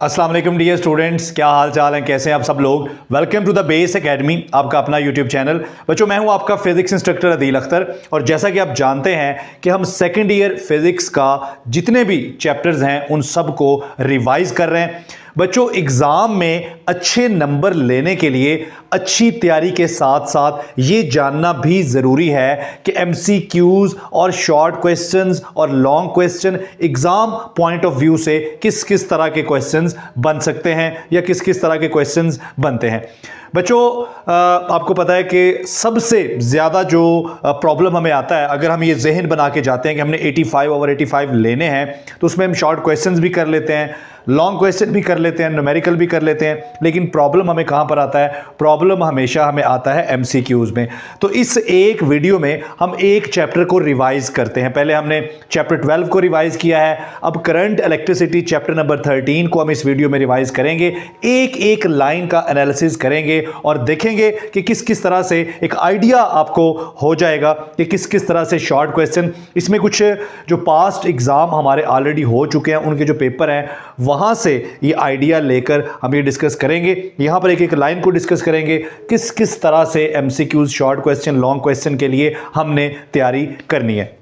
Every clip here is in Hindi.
अस्सलाम वालेकुम डियर स्टूडेंट्स, क्या हाल चाल है, कैसे हैं आप सब लोग। Welcome to the base academy, आपका अपना यूट्यूब चैनल। बच्चों, मैं हूं आपका फिजिक्स इंस्ट्रक्टर अदील अख्तर और जैसा कि आप जानते हैं कि हम सेकेंड ईयर फिजिक्स का जितने भी चैप्टर्स हैं उन सब को रिवाइज कर रहे हैं। बच्चों, एग्जाम में अच्छे नंबर लेने के लिए अच्छी तैयारी के साथ साथ ये जानना भी ज़रूरी है कि एमसीक्यूज़ और शॉर्ट क्वेश्चंस और long question exam point of view से किस किस तरह के क्वेश्चंस बन सकते हैं या किस किस तरह के क्वेश्चंस बनते हैं। बच्चों, आपको पता है कि सबसे ज़्यादा जो प्रॉब्लम हमें आता है, अगर हम ये जहन बना के जाते हैं कि हमने 85 ओवर 85 लेने हैं तो उसमें हम शॉर्ट क्वेश्चंस भी कर लेते हैं, लॉन्ग क्वेश्चन भी कर लेते हैं, न्यूमेरिकल भी कर लेते हैं, लेकिन प्रॉब्लम हमें कहाँ पर आता है? प्रॉब्लम हमेशा हमें आता है एमसीक्यूज़ में। तो इस एक वीडियो में हम एक चैप्टर को रिवाइज करते हैं। पहले हमने चैप्टर 12 को रिवाइज किया है, अब करंट इलेक्ट्रिसिटी चैप्टर नंबर 13 को हम इस वीडियो में रिवाइज करेंगे। एक एक लाइन का एनालिसिस करेंगे और देखेंगे कि किस किस तरह से एक आइडिया आपको हो जाएगा कि किस किस तरह से शॉर्ट क्वेश्चन, इसमें कुछ जो पास्ट एग्जाम हमारे ऑलरेडी हो चुके हैं उनके जो पेपर हैं वहां से ये आइडिया लेकर हम ये डिस्कस करेंगे। यहां पर एक एक लाइन को डिस्कस करेंगे, किस किस तरह से MCQs, short question, long question के लिए हमने तैयारी करनी है।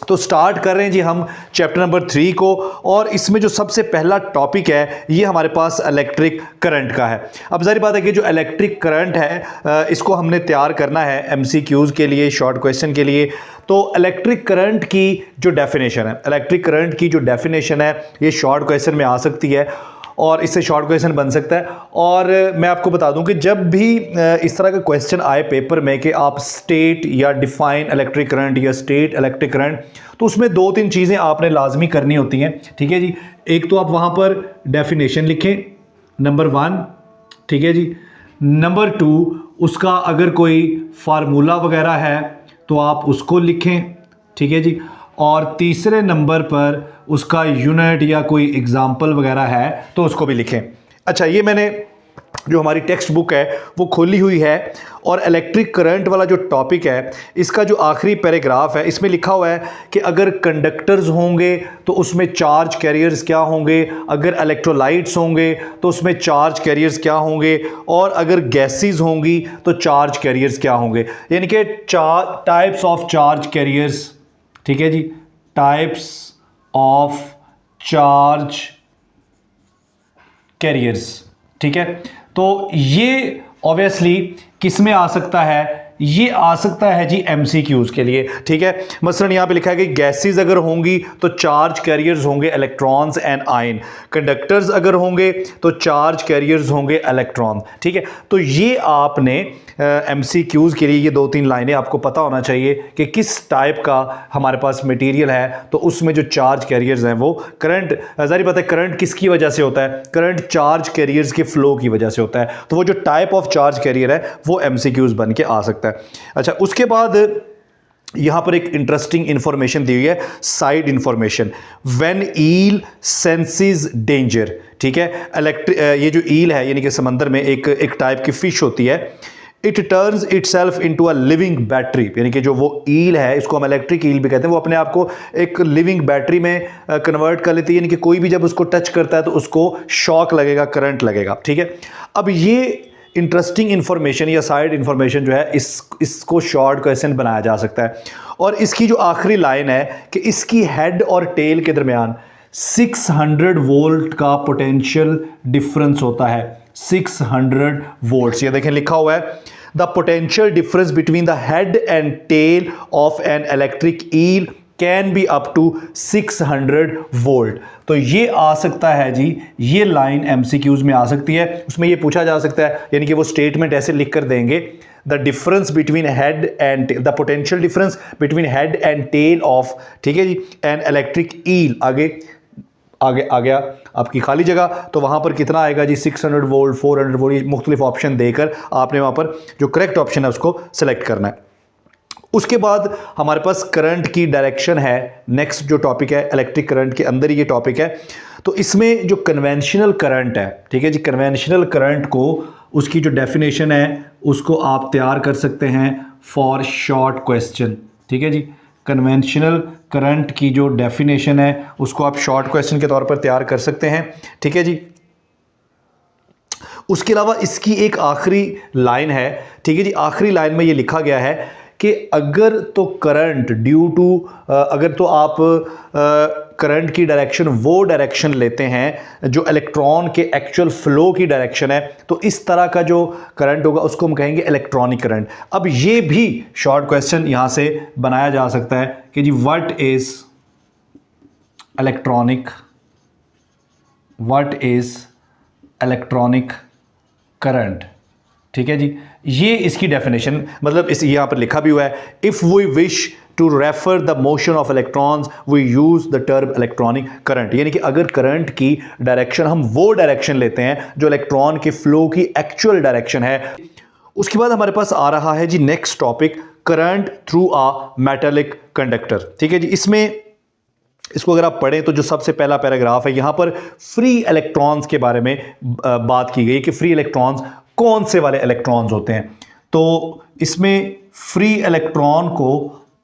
तो स्टार्ट कर रहे हैं जी हम चैप्टर नंबर 3 को, और इसमें जो सबसे पहला टॉपिक है ये हमारे पास इलेक्ट्रिक करंट का है। अब जाहिर बात है कि जो इलेक्ट्रिक करंट है इसको हमने तैयार करना है एमसीक्यूज़ के लिए, शॉर्ट क्वेश्चन के लिए। तो इलेक्ट्रिक करंट की जो डेफिनेशन है, इलेक्ट्रिक करंट की जो डेफिनेशन है ये शॉर्ट क्वेश्चन में आ सकती है और इससे शॉर्ट क्वेश्चन बन सकता है। और मैं आपको बता दूं कि जब भी इस तरह का क्वेश्चन आए पेपर में कि आप स्टेट या डिफाइन इलेक्ट्रिक करंट या स्टेट इलेक्ट्रिक करंट, तो उसमें दो तीन चीज़ें आपने लाजमी करनी होती हैं। ठीक है जी, एक तो आप वहाँ पर डेफिनेशन लिखें, नंबर 1। ठीक है जी, नंबर 2 उसका अगर कोई फार्मूला वगैरह है तो आप उसको लिखें। ठीक है जी, और तीसरे नंबर पर उसका यूनिट या कोई एग्जाम्पल वगैरह है तो उसको भी लिखें। अच्छा, ये मैंने जो हमारी टेक्स्ट बुक है वो खोली हुई है और इलेक्ट्रिक करंट वाला जो टॉपिक है इसका जो आखिरी पैराग्राफ है इसमें लिखा हुआ है कि अगर कंडक्टर्स होंगे तो उसमें चार्ज कैरियर्स क्या होंगे, अगर इलेक्ट्रोलाइट्स होंगे तो उसमें चार्ज कैरियर्स क्या होंगे, और अगर गैसेस होंगी तो चार्ज कैरियर्स क्या होंगे। यानी कि टाइप्स ऑफ चार्ज कैरियर्स। ठीक है जी, टाइप्स ऑफ चार्ज कैरियर्स। ठीक है, तो ये ऑब्वियसली किस में आ सकता है? ये आ सकता है जी एमसीक्यूज़ के लिए। ठीक है, मसलन यहाँ पे लिखा है कि गैसेस अगर होंगी तो चार्ज कैरियर्स होंगे इलेक्ट्रॉन्स एंड आयन, कंडक्टर्स अगर होंगे तो चार्ज कैरियर्स होंगे इलेक्ट्रॉन। ठीक है, तो ये आपने एमसीक्यूज़ के लिए ये दो तीन लाइनें आपको पता होना चाहिए कि किस टाइप का हमारे पास मटेरियल है, तो उसमें जो चार्ज कैरियर्स हैं वो करंट, जाहिर बात है करंट किसकी वजह से होता है? करंट चार्ज कैरियर्स के फ्लो की वजह से होता है। तो वो जो टाइप ऑफ चार्ज कैरियर है वो एमसीक्यूज़ बन के आ सकता है। अच्छा, उसके बाद यहां पर एक इंटरेस्टिंग इंफॉर्मेशन दी हुई है, side information. When eel senses danger. ठीक है, ये जो ईल है यानी कि समंदर में एक टाइप की फिश होती है, it turns itself into a living battery. यानी कि जो वो ईल है इसको हम इलेक्ट्रिक ईल भी कहते हैं, वो अपने आप को एक लिविंग बैटरी में कन्वर्ट कर लेती है। यानी कि कोई भी जब उसको टच करता है तो उसको शॉक लगेगा, करंट लगेगा। ठीक है, अब ये इंटरेस्टिंग इंफॉर्मेशन या साइड इंफॉर्मेशन जो है इसको शॉर्ट क्वेश्चन बनाया जा सकता है। और इसकी जो आखिरी लाइन है कि इसकी हेड और टेल के दरमियान 600 वोल्ट का पोटेंशियल डिफरेंस होता है। 600 वोल्ट्स, ये देखें लिखा हुआ है, the potential difference between the head and tail of an electric eel can be up to 600 volt. तो ये आ सकता है जी, ये लाइन एमसीक्यूज में आ सकती है। उसमें ये पूछा जा सकता है, यानी कि वो स्टेटमेंट ऐसे लिख कर देंगे, the difference between head and the potential difference between head and tail of, ठीक है जी, एन इलेक्ट्रिक ईल। आगे आ गया आपकी खाली जगह, तो वहां पर कितना आएगा जी? 600 वोल्ट, 400 वोल्ट, मुख्तलिफ ऑप्शन देकर आपने वहां पर जो करेक्ट ऑप्शन है उसको सेलेक्ट करना है। उसके बाद हमारे पास करंट की डायरेक्शन है। नेक्स्ट जो टॉपिक है इलेक्ट्रिक करंट के अंदर ही ये टॉपिक है। तो इसमें जो कन्वेंशनल करंट है, ठीक है जी, कन्वेंशनल करंट को उसकी जो डेफिनेशन है उसको आप तैयार कर सकते हैं फॉर शॉर्ट क्वेश्चन। ठीक है जी, कन्वेंशनल करंट की जो डेफिनेशन है उसको आप शॉर्ट क्वेश्चन के तौर पर तैयार कर सकते हैं। ठीक है जी, उसके अलावा इसकी एक आखिरी लाइन है, ठीक है जी, आखिरी लाइन में ये लिखा गया है कि अगर तो करंट ड्यू टू अगर तो आप करंट की डायरेक्शन वो डायरेक्शन लेते हैं जो इलेक्ट्रॉन के एक्चुअल फ्लो की डायरेक्शन है, तो इस तरह का जो करंट होगा उसको हम कहेंगे इलेक्ट्रॉनिक करंट। अब ये भी शॉर्ट क्वेश्चन यहां से बनाया जा सकता है कि जी व्हाट इज इलेक्ट्रॉनिक करंट, ठीक है जी। ये इसकी डेफिनेशन, मतलब इस यहां पर लिखा भी हुआ है, if we wish to refer the motion of electrons we use the term electronic current. यानी कि अगर करंट की डायरेक्शन हम वो डायरेक्शन लेते हैं जो इलेक्ट्रॉन के फ्लो की एक्चुअल डायरेक्शन है। उसके बाद हमारे पास आ रहा है जी next topic, current through a metallic conductor, ठीक है जी। इसको अगर आप पढ़ें तो जो सबसे पहला पैराग्राफ है यहां पर फ्री इलेक्ट्रॉन्स के बारे में बात की गई कि फ्री इलेक्ट्रॉन्स कौन से वाले इलेक्ट्रॉन्स होते हैं। तो इसमें फ्री इलेक्ट्रॉन को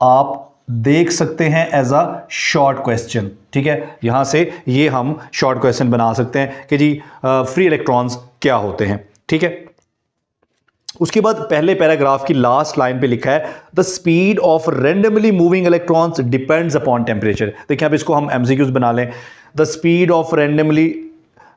आप देख सकते हैं एज अ शॉर्ट क्वेश्चन, ठीक है। यहां से ये हम शॉर्ट क्वेश्चन बना सकते हैं कि जी फ्री इलेक्ट्रॉन्स क्या होते हैं, ठीक है। उसके बाद पहले पैराग्राफ की लास्ट लाइन पे लिखा है the speed of randomly moving electrons depends upon temperature. देखिए अब इसको हम एमसीक्यूज बना लें, the speed of randomly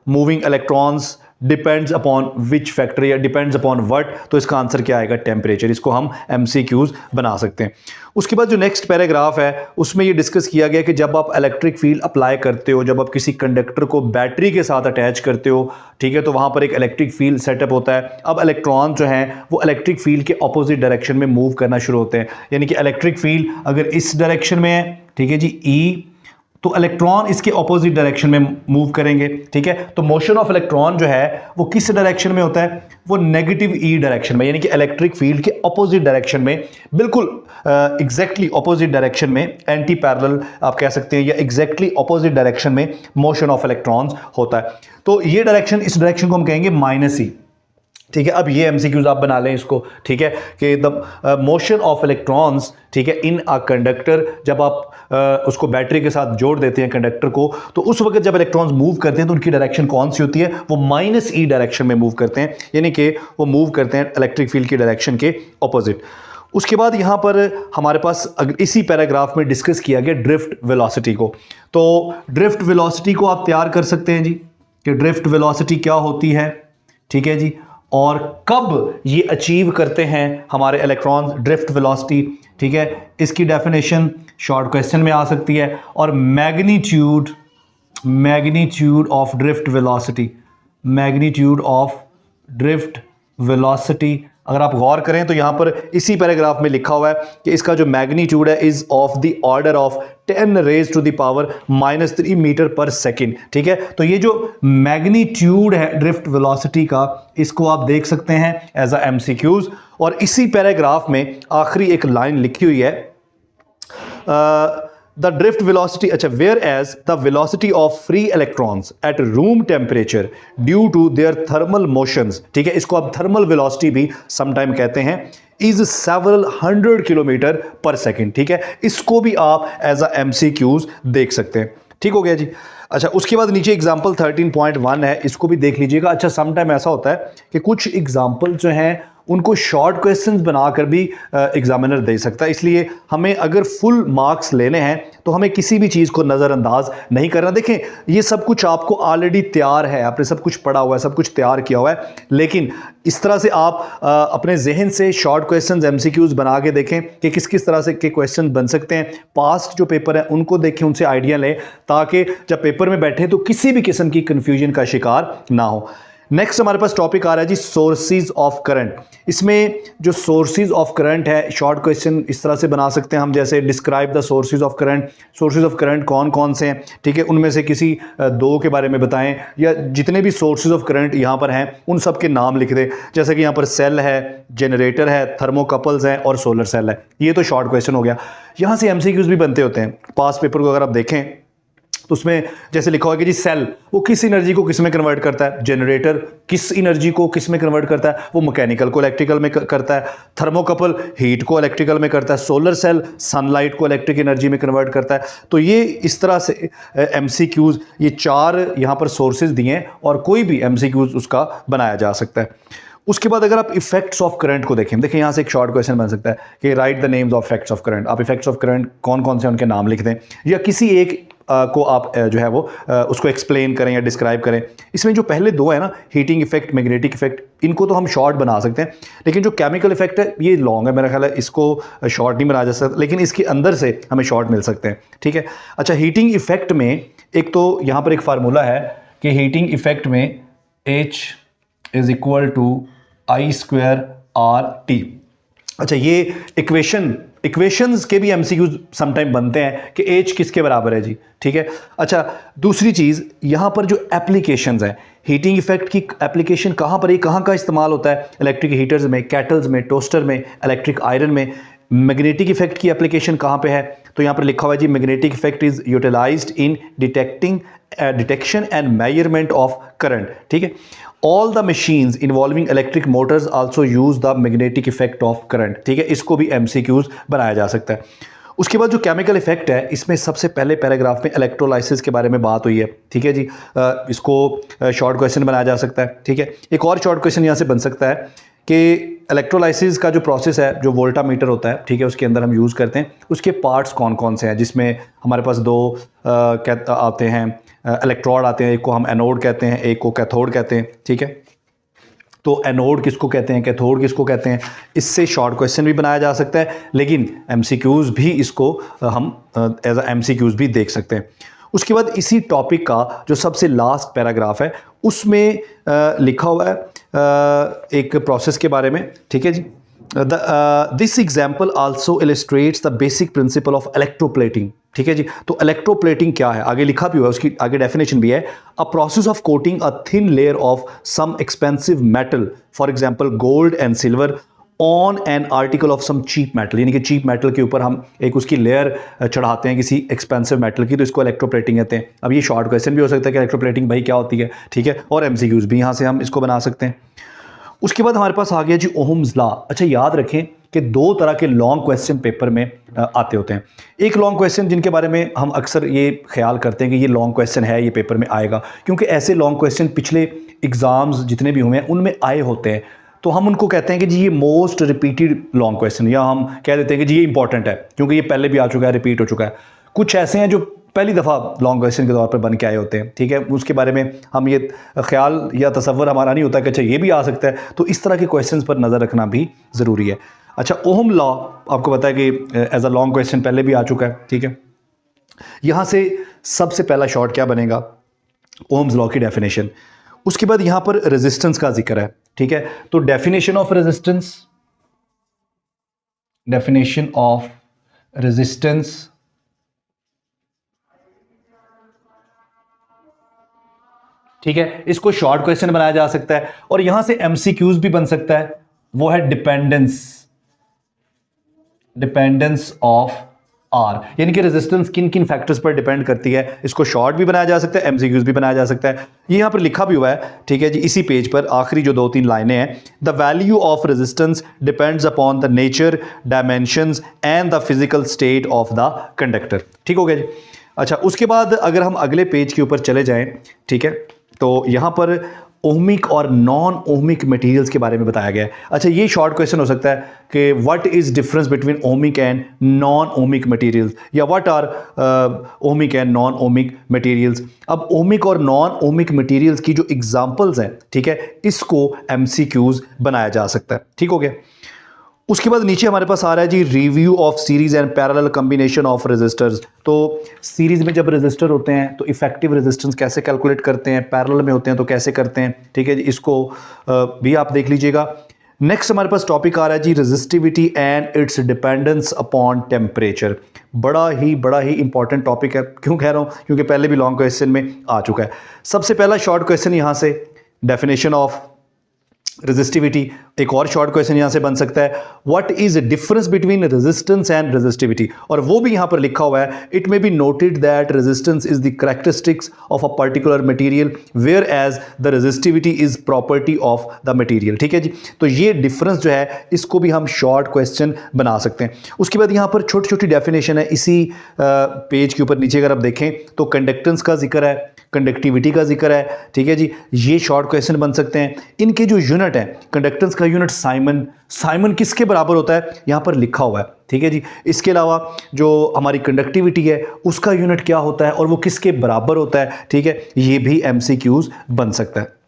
moving electrons depends upon which factor या डिपेंड्स अपॉन व्हाट, तो इसका आंसर क्या आएगा, टेम्परेचर। इसको हम एमसीक्यूज बना सकते हैं। उसके बाद जो नेक्स्ट पैराग्राफ है उसमें ये डिस्कस किया गया कि जब आप इलेक्ट्रिक फील्ड अप्लाई करते हो, जब आप किसी कंडक्टर को बैटरी के साथ अटैच करते हो, ठीक है, तो वहां पर एक इलेक्ट्रिक फील्ड सेटअप होता है। अब इलेक्ट्रॉन जो हैं वो इलेक्ट्रिक फील्ड के ऑपोजिट डायरेक्शन में मूव करना शुरू होते हैं। यानी कि इलेक्ट्रिक फील्ड अगर इस डायरेक्शन में है, ठीक है जी, ई, तो इलेक्ट्रॉन इसके ऑपोजिट डायरेक्शन में मूव करेंगे, ठीक है। तो मोशन ऑफ इलेक्ट्रॉन जो है वो किस डायरेक्शन में होता है, वो नेगेटिव ई डायरेक्शन में, यानी कि इलेक्ट्रिक फील्ड के ऑपोजिट डायरेक्शन में, बिल्कुल एग्जैक्टली ऑपोजिट डायरेक्शन में, एंटी पैरेलल आप कह सकते हैं, या एग्जैक्टली ऑपोजिट डायरेक्शन में मोशन ऑफ इलेक्ट्रॉन्स होता है। तो ये डायरेक्शन, इस डायरेक्शन को हम कहेंगे माइनस ई, ठीक है। अब ये एमसीक्यूज आप बना लें इसको, ठीक है, कि द मोशन ऑफ इलेक्ट्रॉन्स, ठीक है, इन अ कंडक्टर, जब आप उसको बैटरी के साथ जोड़ देते हैं कंडक्टर को, तो उस वक्त जब इलेक्ट्रॉन्स मूव करते हैं तो उनकी डायरेक्शन कौन सी होती है, वो माइनस ई डायरेक्शन में मूव करते हैं, यानी कि वो मूव करते हैं इलेक्ट्रिक फील्ड की डायरेक्शन के ऑपोजिट। उसके बाद यहां पर हमारे पास इसी पैराग्राफ में डिस्कस किया गया ड्रिफ्ट वेलोसिटी को। तो ड्रिफ्ट वेलोसिटी को आप तैयार कर सकते हैं जी कि ड्रिफ्ट वेलोसिटी क्या होती है, ठीक है जी, और कब ये अचीव करते हैं हमारे इलेक्ट्रॉन्स ड्रिफ्ट वेलोसिटी, ठीक है। इसकी डेफिनेशन शॉर्ट क्वेश्चन में आ सकती है। और मैग्नीट्यूड ऑफ ड्रिफ्ट वेलोसिटी, अगर आप गौर करें तो यहां पर इसी पैराग्राफ में लिखा हुआ है कि इसका जो मैग्नीट्यूड है is of the order of 10 raise to the power -3 meter per second, ठीक है। तो ये जो मैग्नीट्यूड है ड्रिफ्ट वेलोसिटी का, इसको आप देख सकते हैं एज अ एमसीक्यूज। और इसी पैराग्राफ में आखिरी एक लाइन लिखी हुई है, the drift velocity, अच्छा, whereas the velocity of free electrons at room temperature due to their thermal motions, ठीक है, इसको आप thermal velocity भी sometime कहते हैं, is several hundred kilometer per second, ठीक है। इसको भी आप as a MCQs देख सकते हैं, ठीक हो गया जी। अच्छा, उसके बाद नीचे एग्जाम्पल 13.1 है, इसको भी देख लीजिएगा। अच्छा, समटाइम ऐसा होता है कि कुछ एग्जाम्पल जो हैं उनको शॉर्ट क्वेश्चंस बनाकर भी एग्जामिनर दे सकता है, इसलिए हमें अगर फुल मार्क्स लेने हैं तो हमें किसी भी चीज़ को नज़रअंदाज नहीं करना। देखें, ये सब कुछ आपको ऑलरेडी तैयार है, आपने सब कुछ पढ़ा हुआ है, सब कुछ तैयार किया हुआ है, लेकिन इस तरह से आप अपने जहन से शॉर्ट क्वेश्चंस एमसीक्यूज बना के देखें कि किस किस तरह से के क्वेश्चन बन सकते हैं। पास्ट जो पेपर है उनको देखें, उनसे आइडिया लें, ताकि जब पेपर में बैठे तो किसी भी किस्म की कन्फ्यूजन का शिकार ना हो। नेक्स्ट हमारे पास टॉपिक आ रहा है जी सोर्सेज ऑफ करंट। इसमें जो सोर्सेज ऑफ करंट है, शॉर्ट क्वेश्चन इस तरह से बना सकते हैं हम, जैसे describe the sources of current. Sources of current कौन कौन से हैं, ठीक है, उनमें से किसी दो के बारे में बताएं, या जितने भी सोर्सेज ऑफ करंट यहाँ पर हैं उन सब के नाम लिख दें। जैसे कि यहाँ पर सेल है, जनरेटर है, थर्मोकपल्स हैं और सोलर सेल है। ये तो शॉर्ट क्वेश्चन हो गया। यहाँ से एमसीक्यूज भी बनते होते हैं। पास्ट पेपर को अगर आप देखें तो उसमें जैसे लिखा हुआ है कि जी सेल वो किस एनर्जी को किस में कन्वर्ट करता है, जनरेटर किस एनर्जी को किस में कन्वर्ट करता है, वो मैकेनिकल को इलेक्ट्रिकल में करता है, थर्मोकपल हीट को इलेक्ट्रिकल में करता है, सोलर सेल सनलाइट को इलेक्ट्रिक एनर्जी में कन्वर्ट करता है। तो ये इस तरह से एमसीक्यूज, ये 4 यहाँ पर सोर्सेज दिए हैं और कोई भी एमसीक्यूज उसका बनाया जा सकता है। उसके बाद अगर आप इफेक्ट्स ऑफ करंट को देखें, देखिए यहाँ से एक शॉर्ट क्वेश्चन बन सकता है कि right the names of effects of current. आप इफेक्ट्स ऑफ करंट कौन कौन से उनके नाम लिख दें, या किसी एक को आप जो है वो उसको एक्सप्लेन करें या डिस्क्राइब करें। इसमें जो पहले 2 है ना, हीटिंग इफेक्ट, मैग्नेटिक इफेक्ट, इनको तो हम शॉर्ट बना सकते हैं, लेकिन जो केमिकल इफेक्ट है ये लॉन्ग है, मेरा ख्याल है इसको शॉर्ट नहीं बना जा सकता, लेकिन इसके अंदर से हमें शॉर्ट मिल सकते हैं। ठीक है, अच्छा हीटिंग इफेक्ट में एक तो यहाँ पर एक फार्मूला है कि हीटिंग इफेक्ट में H is equal to I² RT। अच्छा, ये इक्वेशंस के भी एमसीक्यूज समटाइम बनते हैं कि H किसके बराबर है जी। ठीक है, अच्छा दूसरी चीज़ यहाँ पर जो एप्लीकेशंस हैं, हीटिंग इफेक्ट की एप्लीकेशन कहाँ पर है, कहाँ का इस्तेमाल होता है, इलेक्ट्रिक हीटर्स में, केटल्स में, टोस्टर में, इलेक्ट्रिक आयरन में। मैग्नेटिक इफेक्ट की एप्लीकेशन कहाँ पे है, तो यहाँ पर लिखा हुआ है जी magnetic effect is utilized in detection and measurement of current. ठीक है, all the machines involving electric motors also use the magnetic effect of current. ठीक है, इसको भी एमसीक्यूज बनाया जा सकता है। उसके बाद जो केमिकल इफेक्ट है, इसमें सबसे पहले पैराग्राफ में इलेक्ट्रोलाइसिस के बारे में बात हुई है। ठीक है जी, इसको शॉर्ट क्वेश्चन बनाया जा सकता है। ठीक है, एक और शॉर्ट क्वेश्चन यहाँ से बन सकता है कि इलेक्ट्रोलाइसिस का जो प्रोसेस है, जो वोल्टामीटर होता है, ठीक है, उसके अंदर हम यूज़ करते हैं, उसके पार्ट्स कौन कौन से हैं, जिसमें हमारे पास 2 आते हैं, इलेक्ट्रोड आते हैं, एक को हम एनोड कहते हैं, एक को कैथोड कहते हैं। ठीक है, तो एनोड किसको कहते हैं, कैथोड किसको कहते हैं, इससे शॉर्ट क्वेश्चन भी बनाया जा सकता है, लेकिन एमसीक्यूज भी इसको हम एज अ एमसीक्यूज भी देख सकते हैं। उसके बाद इसी टॉपिक का जो सबसे लास्ट पैराग्राफ है, उसमें लिखा हुआ है एक प्रोसेस के बारे में। ठीक है जी, this example also illustrates the basic principle of electroplating. ठीक है जी, तो इलेक्ट्रोप्लेटिंग क्या है, आगे लिखा भी हुआ है, उसकी आगे डेफिनेशन भी है, a process of coating a thin layer of some expensive metal, for example gold and silver, on an article of some cheap metal. यानी कि चीप मेटल के ऊपर हम एक उसकी लेयर चढ़ाते हैं किसी एक्सपेंसिव मेटल की, तो इसको इलेक्ट्रोप्लेटिंग कहते हैं। अब ये शॉर्ट क्वेश्चन भी हो सकता है कि इलेक्ट्रोप्लेटिंग भाई क्या होती है। ठीक है, और एमसीक्यूज भी यहाँ से हम इसको बना सकते हैं। उसके बाद हमारे पास आ गया जी ओहम्स लॉ। अच्छा, याद रखें कि 2 तरह के लॉन्ग क्वेश्चन पेपर में आते होते हैं। एक लॉन्ग क्वेश्चन जिनके बारे में हम अक्सर ये ख्याल करते हैं कि ये लॉन्ग क्वेश्चन है, ये पेपर में आएगा, क्योंकि ऐसे लॉन्ग क्वेश्चन पिछले एग्जाम्स जितने भी हुए हैं उनमें आए होते हैं, तो हम उनको कहते हैं कि जी ये मोस्ट रिपीटेड लॉन्ग क्वेश्चन, या हम कह देते हैं कि जी ये इंपॉर्टेंट है क्योंकि ये पहले भी आ चुका है, रिपीट हो चुका है। कुछ ऐसे हैं जो पहली दफ़ा लॉन्ग क्वेश्चन के तौर पर बन के आए होते हैं। ठीक है, उसके बारे में हम ये ख्याल या तसव्वुर हमारा नहीं होता कि अच्छा ये भी आ सकता है, तो इस तरह के क्वेश्चंस पर नज़र रखना भी ज़रूरी है। अच्छा, ओहम लॉ आपको पता है कि एज अ लॉन्ग क्वेश्चन पहले भी आ चुका है। ठीक है, यहाँ से सबसे पहला शॉर्ट क्या बनेगा, ओहम्स लॉ की डेफिनेशन। उसके बाद यहाँ पर रेजिस्टेंस का जिक्र है। ठीक है, तो डेफिनेशन ऑफ रेजिस्टेंस, ठीक है, इसको शॉर्ट क्वेश्चन बनाया जा सकता है और यहां से एमसीक्यूज भी बन सकता है। वो है डिपेंडेंस ऑफ आर, यानी कि रेजिस्टेंस किन किन फैक्टर्स पर डिपेंड करती है। इसको शॉर्ट भी बनाया जा सकता है, एमसीक्यूज भी बनाया जा सकता है। ये यहां पर लिखा भी हुआ है। ठीक है जी, इसी पेज पर आखिरी जो 2-3 लाइनें हैं, the value of resistance depends upon the nature, dimensions and the physical state of the conductor. ठीक हो गया जी। अच्छा, उसके बाद अगर हम अगले पेज के ऊपर चले जाएं, ठीक है, तो यहां पर ओहमिक और नॉन ओहमिक मटेरियल्स के बारे में बताया गया है। अच्छा, ये शॉर्ट क्वेश्चन हो सकता है कि what is difference between ohmic and non ohmic materials, या what are ohmic and non ohmic materials. अब ओहमिक और नॉन ओहमिक मटेरियल्स की जो एग्जांपल्स हैं, ठीक है, इसको एमसीक्यूज बनाया जा सकता है। ठीक हो गया। उसके बाद नीचे हमारे पास आ रहा है जी review of series and parallel combination of resistors. तो सीरीज में जब रेजिस्टर होते हैं तो इफेक्टिव रेजिस्टेंस कैसे कैलकुलेट करते हैं, पैरेलल में होते हैं तो कैसे करते हैं। ठीक है जी, इसको भी आप देख लीजिएगा। नेक्स्ट हमारे पास टॉपिक आ रहा है जी resistivity and its dependence upon temperature. बड़ा ही इंपॉर्टेंट टॉपिक है। क्यों कह रहा हूँ, क्योंकि पहले भी लॉन्ग क्वेश्चन में आ चुका है। सबसे पहला शॉर्ट क्वेश्चन यहाँ से, डेफिनेशन ऑफ रेजिस्टिविटी। एक और शॉर्ट क्वेश्चन यहां से बन सकता है, what is difference between resistance and resistivity, और वो भी यहां पर लिखा हुआ है, it may be noted that resistance is the characteristics of a particular material whereas the resistivity is property of the material. ठीक है जी, तो ये डिफरेंस जो है इसको भी हम शॉर्ट क्वेश्चन बना सकते हैं। उसके बाद यहां पर छोटी छोटी डेफिनेशन है इसी पेज के ऊपर नीचे, अगर आप देखें तो कंडक्टेंस का जिक्र है, कंडक्टिविटी का जिक्र है। ठीक है जी, ये शॉर्ट क्वेश्चन बन सकते हैं। इनके जो यूनिट है, कंडक्टेंस का यूनिट साइमन, साइमन किसके बराबर होता है यहां पर लिखा हुआ है। ठीक है जी, इसके अलावा जो हमारी कंडक्टिविटी है उसका यूनिट क्या होता है और वो किसके बराबर होता है। ठीक है, ये भी एमसीक्यूज बन सकता है।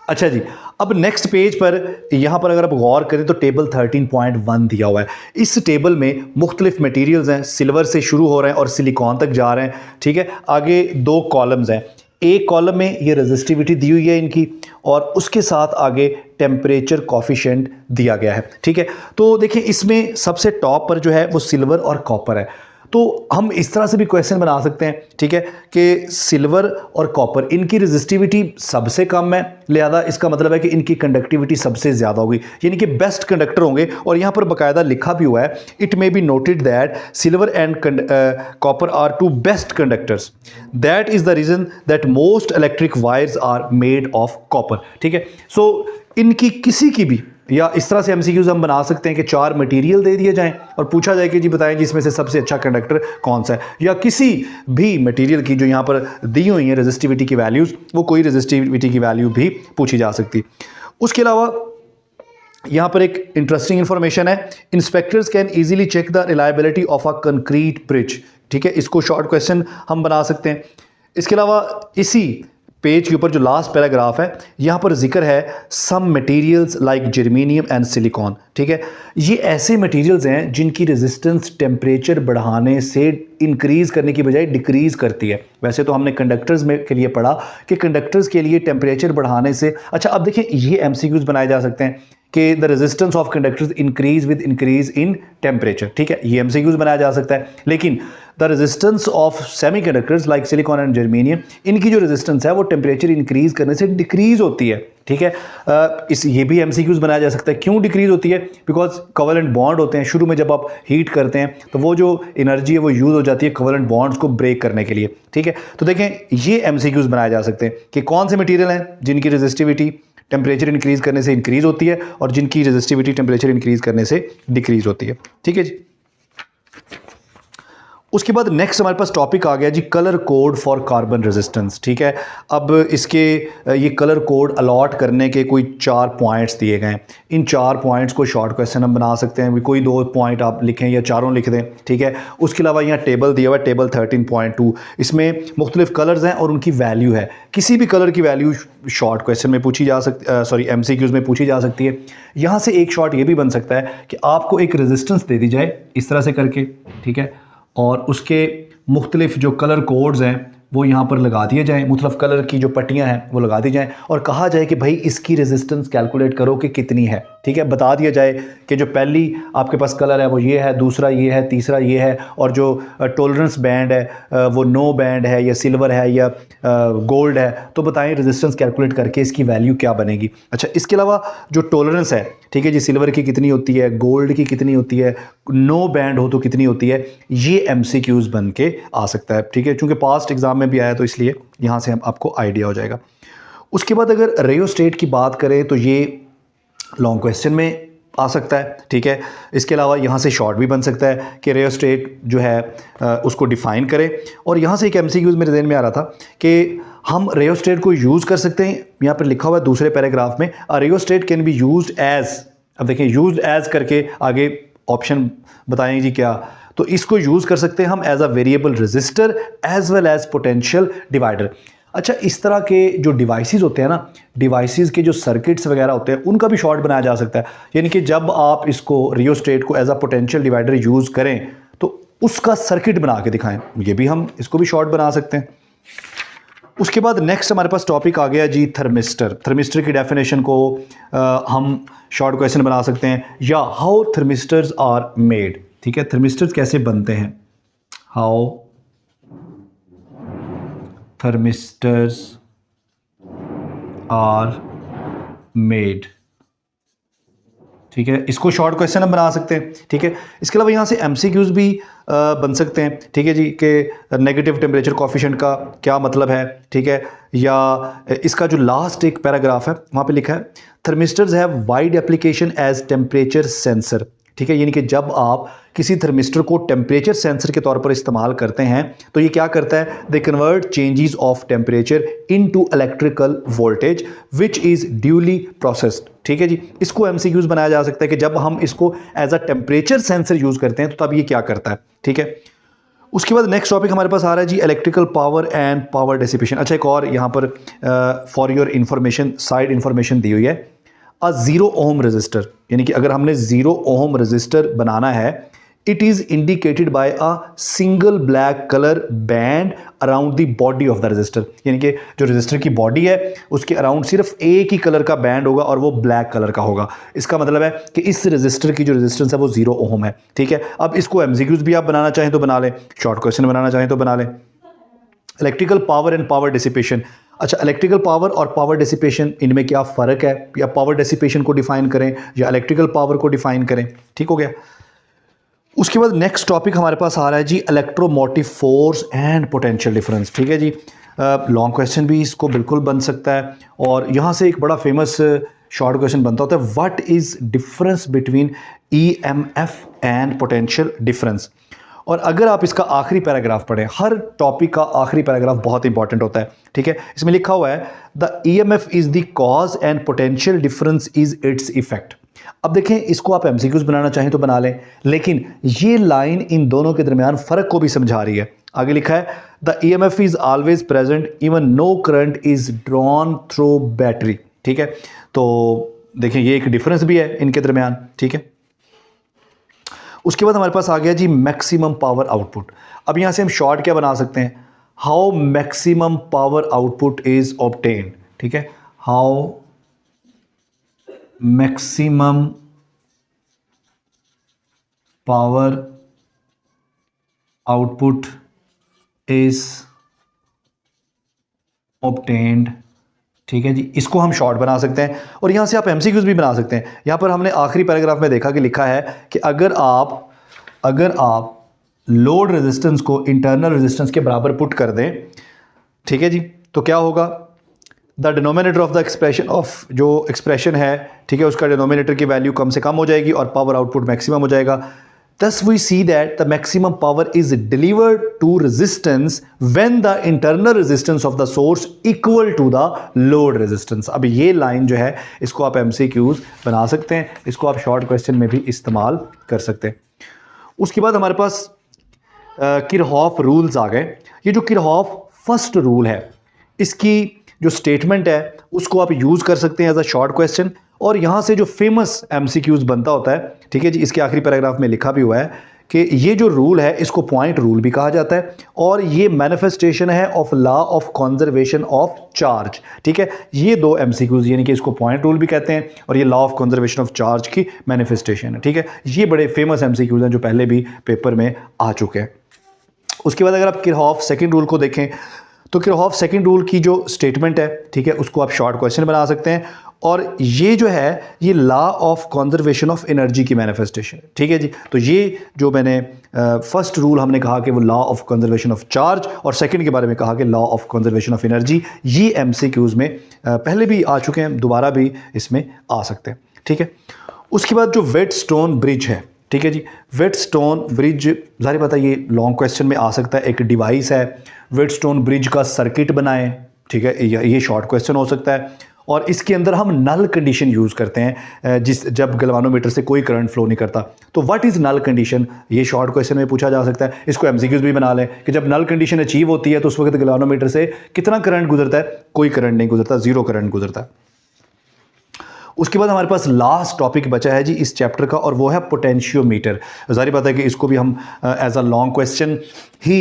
अच्छा जी, अब नेक्स्ट पेज पर यहां पर अगर आप गौर करें तो टेबल 13.1 दिया हुआ है। इस टेबल में मुख्तलिफ मटेरियल्स हैं, सिल्वर से शुरू हो रहे हैं और सिलिकॉन तक जा रहे हैं। ठीक है, आगे दो कॉलम्स हैं, एक कॉलम में ये रेजिस्टिविटी दी हुई है इनकी और उसके साथ आगे टेम्परेचर कॉफिशिएंट दिया गया है। ठीक है, तो देखिए इसमें सबसे टॉप पर जो है वो सिल्वर और कॉपर है, तो हम इस तरह से भी क्वेश्चन बना सकते हैं। ठीक है, कि सिल्वर और कॉपर इनकी रेजिस्टिविटी सबसे कम है, लिहाजा इसका मतलब है कि इनकी कंडक्टिविटी सबसे ज़्यादा होगी, यानी कि बेस्ट कंडक्टर होंगे। और यहाँ पर बाकायदा लिखा भी हुआ है, it may be noted that silver and copper are two best conductors, that is the reason that most electric wires are made of copper. ठीक है, सो इनकी किसी की भी, या इस तरह से एमसीक्यूज हम बना सकते हैं कि 4 मटेरियल दे दिए जाएं और पूछा जाए कि जी बताएं जिसमें से सबसे अच्छा कंडक्टर कौन सा है, या किसी भी मटेरियल की जो यहाँ पर दी हुई है रेजिस्टिविटी की वैल्यूज़, वो कोई रेजिस्टिविटी की वैल्यू भी पूछी जा सकती। उसके अलावा यहाँ पर एक इंटरेस्टिंग इंफॉर्मेशन है, inspectors can easily check the reliability of a concrete bridge. ठीक है, इसको शॉर्ट क्वेश्चन हम बना सकते हैं। इसके अलावा इसी पेज के ऊपर जो लास्ट पैराग्राफ है यहाँ पर जिक्र है some materials like germanium and silicon. ठीक है, ये ऐसे मटेरियल्स हैं जिनकी रेजिस्टेंस टेम्परेचर बढ़ाने से इंक्रीज़ करने की बजाय डिक्रीज़ करती है। वैसे तो हमने कंडक्टर्स में के लिए पढ़ा कि कंडक्टर्स के लिए टेम्परेचर बढ़ाने से, अच्छा अब देखिए ये एमसीक्यूज बनाए जा सकते हैं कि the resistance of conductors increase with increase in temperature. ठीक है, ये एमसीक्यूज बनाया जा सकता है। लेकिन the resistance of semiconductors like silicon and germanium, इनकी जो रेजिस्टेंस है वो टेम्परेचर इंक्रीज करने से डिक्रीज होती है। ठीक है, ये भी एमसीक्यूज बनाया जा सकता है। क्यों डिक्रीज होती है? बिकॉज कोवेलेंट बॉन्ड होते हैं, शुरू में जब आप हीट करते हैं तो वो जो एनर्जी है वो यूज़ हो जाती है कोवेलेंट बॉन्ड्स को ब्रेक करने के लिए। ठीक है, तो देखें ये एमसीक्यूज बनाए जा सकते हैं कि कौन से मटीरियल हैं जिनकी रेजिस्टिविटी टेम्परेचर इंक्रीज करने से इंक्रीज होती है और जिनकी रेजिस्टिविटी टेम्परेचर इंक्रीज करने से डिक्रीज होती है। ठीक है जी, उसके बाद नेक्स्ट हमारे पास टॉपिक आ गया जी colour code for carbon resistance. ठीक है, अब इसके ये कलर कोड अलॉट करने के कोई 4 पॉइंट्स दिए गए हैं। इन 4 पॉइंट्स को शॉर्ट क्वेश्चन हम बना सकते हैं, कोई 2 पॉइंट आप लिखें या चारों लिख दें। ठीक है, उसके अलावा यहाँ टेबल दिया हुआ है, टेबल 13.2, इसमें मुख्तलिफ कलर्स हैं और उनकी वैल्यू है। किसी भी कलर की वैल्यू शॉर्ट क्वेश्चन में पूछी जा सकती, सॉरी एमसीक्यूज में पूछी जा सकती है। यहाँ से एक शॉर्ट ये भी बन सकता है कि आपको एक रेजिस्टेंस दे दी जाए इस तरह से करके, ठीक है, और उसके मुख्तलिफ जो कलर कोड्स हैं वो यहाँ पर लगा दिए जाएँ, मुख्तलिफ कलर की जो पट्टियाँ हैं वो लगा दी जाएँ और कहा जाए कि भाई इसकी रेजिस्टेंस कैलकुलेट करो कि कितनी है। ठीक है, बता दिया जाए कि जो पहली आपके पास कलर है वो ये है, दूसरा ये है, तीसरा ये है, और जो टॉलरेंस बैंड है वो नो बैंड है या सिल्वर है या गोल्ड है, तो बताएं रेजिस्टेंस कैलकुलेट करके इसकी वैल्यू क्या बनेगी। अच्छा, इसके अलावा जो टॉलरेंस है, ठीक है जी, सिल्वर की कितनी होती है, गोल्ड की कितनी होती है, नो बैंड हो तो कितनी होती है, ये एमसीक्यूज बन के आ सकता है। ठीक है, चूँकि पास्ट एग्जाम में भी आया तो इसलिए यहाँ से हम आपको आइडिया हो जाएगा। उसके बाद अगर रेयोस्टेट की बात करें तो ये लॉन्ग क्वेश्चन में आ सकता है। ठीक है, इसके अलावा यहाँ से शॉर्ट भी बन सकता है कि रेयोस्टेट जो है उसको डिफ़ाइन करें। और यहाँ से एक एमसीक्यूज मेरे ज़हन में आ रहा था कि हम रेयोस्टेट को यूज़ कर सकते हैं। यहाँ पर लिखा हुआ है दूसरे पैराग्राफ में, अ रेयोस्टेट कैन बी यूज्ड एज, अब देखें यूज्ड एज करके आगे ऑप्शन बताएं जी क्या, तो इसको यूज़ कर सकते हैं हम as a variable resistor as well as potential divider. अच्छा, इस तरह के जो डिवाइसेस होते हैं ना, डिवाइसेस के जो सर्किट्स वगैरह होते हैं उनका भी शॉर्ट बनाया जा सकता है। यानी कि जब आप इसको रियोस्टेट को as a potential divider use करें तो उसका सर्किट बना के दिखाएं, ये भी हम इसको भी शॉर्ट बना सकते हैं। उसके बाद नेक्स्ट हमारे पास टॉपिक आ गया जी थर्मिस्टर। थर्मिस्टर की डेफिनेशन को हम शॉर्ट क्वेश्चन बना सकते हैं, या हाउ थर्मिस्टर्स आर मेड। ठीक है, थर्मिस्टर्स कैसे बनते हैं, हाउ थर्मिस्टर्स आर मेड। ठीक है, इसको शॉर्ट क्वेश्चन हम बना सकते हैं। ठीक है, इसके अलावा यहाँ से एमसीक्यूज भी बन सकते हैं। ठीक है जी, कि नेगेटिव टेम्परेचर कॉफिशिएंट का क्या मतलब है। ठीक है, या इसका जो लास्ट एक पैराग्राफ है वहाँ पे लिखा है thermistors have wide application as temperature sensor. ठीक है, यानी कि जब आप किसी थर्मिस्टर को टेम्परेचर सेंसर के तौर पर इस्तेमाल करते हैं तो ये क्या करता है, they convert changes of temperature into electrical voltage which is duly processed. ठीक है जी, इसको एमसीक्यूज बनाया जा सकता है कि जब हम इसको as a temperature sensor use करते हैं तो तब ये क्या करता है। ठीक है, उसके बाद नेक्स्ट टॉपिक हमारे पास आ रहा है जी electrical power and power dissipation. अच्छा, एक और यहाँ पर for your information side information दी हुई है, अ 0 ओम रजिस्टर, यानी कि अगर हमने 0 ओम रजिस्टर बनाना है, it is indicated by a single black colour band around the body of the register. यानी कि जो रजिस्टर की बॉडी है उसके अराउंड सिर्फ एक ही कलर का बैंड होगा और वो ब्लैक कलर का होगा। इसका मतलब है कि इस रजिस्टर की जो रेजिस्टेंस है वो 0 ओम है। ठीक है, अब इसको एमसीक्यूज भी आप बनाना चाहें तो बना लें, शॉर्ट क्वेश्चन बनाना चाहें तो बना लें। Electrical power and power dissipation. अच्छा, इलेक्ट्रिकल पावर और पावर डिसिपेशन, इनमें क्या फ़र्क है, या पावर डिसिपेशन को डिफाइन करें या इलेक्ट्रिकल पावर को डिफाइन करें। ठीक हो गया। उसके बाद नेक्स्ट टॉपिक हमारे पास आ रहा है जी electromotive force and potential difference. ठीक है जी, लॉन्ग क्वेश्चन भी इसको बिल्कुल बन सकता है और यहाँ से एक बड़ा फेमस शॉर्ट क्वेश्चन बनता होता है, what is difference between EMF and potential difference. और अगर आप इसका आखिरी पैराग्राफ पढ़ें, हर टॉपिक का आखिरी पैराग्राफ बहुत इंपॉर्टेंट होता है। ठीक है, इसमें लिखा हुआ है the EMF is the cause and potential difference is its effect. अब देखें, इसको आप एमसीक्यूज बनाना चाहें तो बना लें, लेकिन ये लाइन इन दोनों के दरमियान फर्क को भी समझा रही है। आगे लिखा है the EMF is always present even know current is drawn through battery. ठीक है, तो देखें ये एक डिफरेंस भी है इनके दरमियान। ठीक है, उसके बाद हमारे पास आ गया जी मैक्सिमम पावर आउटपुट। अब यहां से हम शॉर्ट क्या बना सकते हैं, how maximum power output is obtained. ठीक है, how maximum power output is obtained. ठीक है जी, इसको हम शॉर्ट बना सकते हैं और यहां से आप एमसीक्यूज भी बना सकते हैं। यहां पर हमने आखिरी पैराग्राफ में देखा कि लिखा है कि अगर आप लोड रेजिस्टेंस को इंटरनल रेजिस्टेंस के बराबर पुट कर दें, ठीक है जी, तो क्या होगा, the denominator of the expression of जो एक्सप्रेशन है, ठीक है, उसका डिनोमिनेटर की वैल्यू कम से कम हो जाएगी और पावर आउटपुट मैक्सिमम हो जाएगा। Thus we see that the maximum power is delivered to resistance when the internal resistance of the source equal to the load resistance। अब ये लाइन जो है इसको आप MCQs बना सकते हैं, इसको आप शॉर्ट क्वेश्चन में भी इस्तेमाल कर सकते हैं। उसके बाद हमारे पास किरहॉफ रूल्स आ गए। ये जो किरहॉफ फर्स्ट रूल है, इसकी जो स्टेटमेंट है उसको आप यूज़ कर सकते हैं एज अ शॉर्ट क्वेश्चन, और यहाँ से जो फेमस एमसीक्यूज बनता होता है, ठीक है जी, इसके आखिरी पैराग्राफ में लिखा भी हुआ है कि ये जो रूल है इसको पॉइंट रूल भी कहा जाता है और ये मैनिफेस्टेशन है of law of conservation of charge. ठीक है, ये दो एमसीक्यूज, यानी कि इसको पॉइंट रूल भी कहते हैं और ये law of conservation of charge की मैनिफेस्टेशन है। ठीक है, ये बड़े फेमस एमसीक्यूज हैं जो पहले भी पेपर में आ चुके हैं। उसके बाद अगर आप किरहॉफ सेकेंड रूल को देखें तो किरहॉफ सेकेंड रूल की जो स्टेटमेंट है, ठीक है, उसको आप शॉर्ट क्वेश्चन बना सकते हैं और ये जो है ये law of conservation of energy की मैनिफेस्टेशन है। ठीक है जी, तो ये जो मैंने फर्स्ट रूल हमने कहा कि वो law of conservation of charge और सेकंड के बारे में कहा कि law of conservation of energy, ये एमसीक्यूज में पहले भी आ चुके हैं, दोबारा भी इसमें आ सकते हैं। ठीक है, उसके बाद जो वेटस्टोन ब्रिज है, ठीक है जी, वेटस्टोन ब्रिज ज़ाहिर बात है ये लॉन्ग क्वेश्चन में आ सकता है। एक डिवाइस है, वेटस्टोन ब्रिज का सर्किट बनाएं, ठीक है, ये शॉर्ट क्वेश्चन हो सकता है और इसके अंदर हम नल कंडीशन यूज़ करते हैं जब गैल्वानोमीटर से कोई करंट फ्लो नहीं करता। तो व्हाट इज़ नल कंडीशन, ये शॉर्ट क्वेश्चन में पूछा जा सकता है। इसको एमसीक्यूज भी बना लें कि जब नल कंडीशन अचीव होती है तो उस वक्त गैल्वानोमीटर से कितना करंट गुजरता है, कोई करंट नहीं गुजरता, जीरो करंट गुजरता है। उसके बाद हमारे पास लास्ट टॉपिक बचा है जी इस चैप्टर का और वो है पोटेंशियोमीटर। ज़ाहिर बात है कि इसको भी हम एज अ लॉन्ग क्वेश्चन ही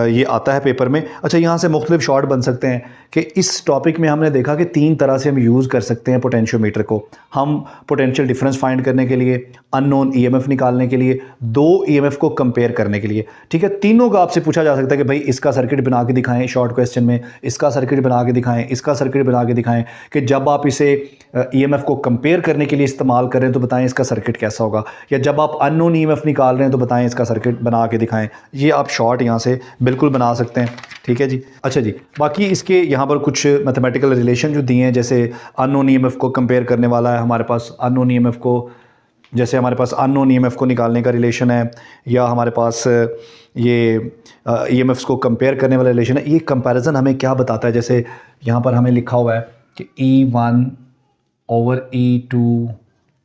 ये आता है पेपर में। अच्छा, यहाँ से मुख्तलिफ शॉर्ट बन सकते हैं कि इस टॉपिक में हमने देखा कि 3 तरह से हम यूज़ कर सकते हैं पोटेंशियोमीटर को। हम पोटेंशियल डिफरेंस फाइंड करने के लिए, अननोन ईएमएफ निकालने के लिए, 2 ईएमएफ को कंपेयर करने के लिए। ठीक है, तीनों का आपसे पूछा जा सकता है कि भाई इसका सर्किट बना के दिखाएं शॉर्ट क्वेश्चन में, इसका सर्किट बना के दिखाएं, इसका सर्किट बना के दिखाएं, कि जब आप इसे ईएमएफ को कंपेयर करने के लिए इस्तेमाल करें तो बताएं इसका सर्किट कैसा होगा, या जब आप अननोन ईएमएफ निकाल रहे हैं तो बताएं इसका सर्किट बना के दिखाएं। ये आप शॉर्ट यहाँ से बिल्कुल बना सकते हैं। ठीक है जी। अच्छा जी, बाकी इसके यहाँ पर कुछ मैथमेटिकल रिलेशन जो दिए हैं, जैसे अननोन ईएमएफ को कंपेयर करने वाला है हमारे पास, अननोन ईएमएफ को, जैसे हमारे पास अननोन ईएमएफ को निकालने का रिलेशन है, या हमारे पास ये ईएमएफ्स को कंपेयर करने वाला रिलेशन है। ये कंपैरिजन हमें क्या बताता है, जैसे यहाँ पर हमें लिखा हुआ है कि E1 over E2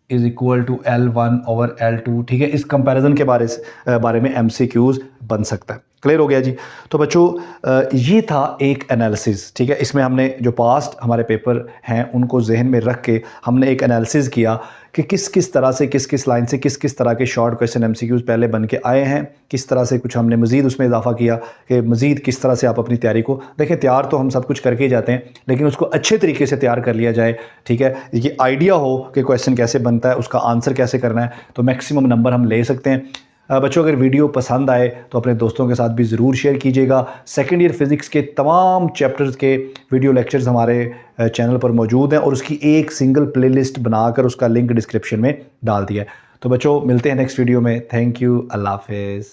is equal to L1 over L2। ठीक है, इस कंपैरिजन के बारे में MCQs बन सकता है। क्लियर हो गया जी। तो बच्चों ये था एक एनालिसिस। ठीक है, इसमें हमने जो पास्ट हमारे पेपर हैं उनको जहन में रख के हमने एक एनालिसिस किया कि किस किस तरह से, किस किस लाइन से, किस किस तरह के शॉर्ट क्वेश्चन MCQs पहले बन के आए हैं, किस तरह से कुछ हमने मज़ीद उसमें इजाफा किया कि मज़ीद किस तरह से आप अपनी तैयारी को देखें। तैयार तो हम सब कुछ करके ही जाते हैं, लेकिन उसको अच्छे तरीके से तैयार कर लिया जाए। ठीक है, ये आइडिया हो कि क्वेश्चन कैसे बनता है, उसका आंसर कैसे करना है, तो मैक्सिमम नंबर हम ले सकते हैं। बच्चों, अगर वीडियो पसंद आए तो अपने दोस्तों के साथ भी ज़रूर शेयर कीजिएगा। सेकेंड ईयर फिज़िक्स के तमाम चैप्टर्स के वीडियो लेक्चर्स हमारे चैनल पर मौजूद हैं और उसकी एक सिंगल प्लेलिस्ट बनाकर उसका लिंक डिस्क्रिप्शन में डाल दिया है। तो बच्चों, मिलते हैं नेक्स्ट वीडियो में। थैंक यू, अल्लाह हाफ़िज़।